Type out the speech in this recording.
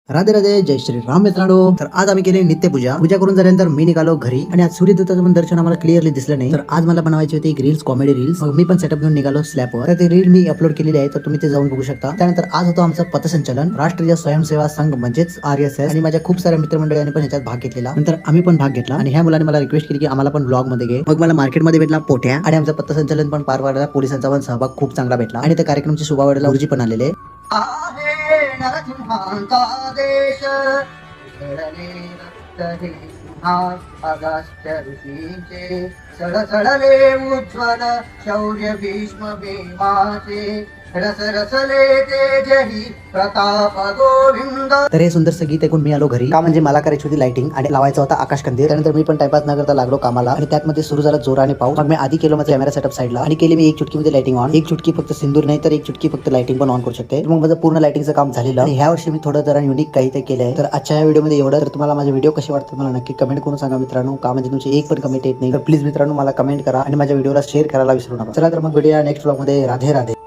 राधे राधे, जय श्री राम मित्रांनो. तर आज आम्ही केली नित्यपूजा. पूजा करून झाल्यानंतर मी निघालो घरी आणि आज सूर्यदेवताचं पण दर्शन आम्हाला क्लिअरली दिसलं नाही. तर आज मला बनवायची होती एक रील्स, कॉमेडी रील्स. मग मी पण सेटअप घेऊन निघालो स्लॅपवर. तर ते रील मी अपलोड केलेली आहे, तर तुम्ही ते जाऊन बघू शकता. त्यानंतर आज होतो आमचं पथसंचलन, राष्ट्रीय स्वयंसेवा संघ म्हणजेच RSS, आणि माझ्या खूप साऱ्या मित्रमंडळींनी पण याच्यात भाग घेतलेला. नंतर आम्ही पण भाग घेतला आणि ह्या मुलाने मला रिक्वेस्ट केली की आम्हाला पण ब्लॉग मध्ये घे. मग मला मार्केटमध्ये भेटला पोट्या आणि आमचं पथसंचलन पण पार पाडला. पोलिसांचा पण सहभाग खूप चांगला भेटला आणि त्या कार्यक्रमाची शोभावाढीला गुरुजी पण आलेले. आहे नरसिंहांचा देश, घडले रक्त हे सिंहा अगस्त्य ऋषींचे, सळसळले उज्ज्वल शौर्य भीष्म भीमाचे, रसरसले तेजही प्रताप गोविंद. तर हे सुंदरसं गीत ऐकून मी आलो घरी. का म्हणजे मला करायची होती लाइटिंग आणि लावायचा होता आकाश कंदील. त्यानंतर मी पण टाइमपास न करता लागलो कामाला आणि त्यात मध्ये सुरू झाला जोराने पाऊस. मग मी आधी केलं माझा कॅमेरा सेटअप साईडला आणि केली मी एक चुटकीमध्ये लाइटिंग ऑन. एक चुटकी फक्त सिंदूर नाही तर एक चुटकी फक्त लाइटिंग पण ऑन करू शकते. मग माझं पूर्ण लाइटिंगचं काम झालेलं आणि ह्या वर्षी मी थोडं जरा युनिक काहीतरी केलंय. तर आजच्या या व्हिडिओमध्ये एवढं. तर तुम्हाला माझे व्हिडिओ कसे वाटतात मला नक्की कमेंट करून सांगा मित्रांनो. का म्हणजे तुमची एक पण कमेंट येत नाही तर प्लीज मित्रांनो मला कमेंट करा आणि माझ्या व्हिडिओला शेअर करायला विसरू नका. चला तर मग भेटूया नेक्स्ट व्लॉग मध्ये. राधे राधे.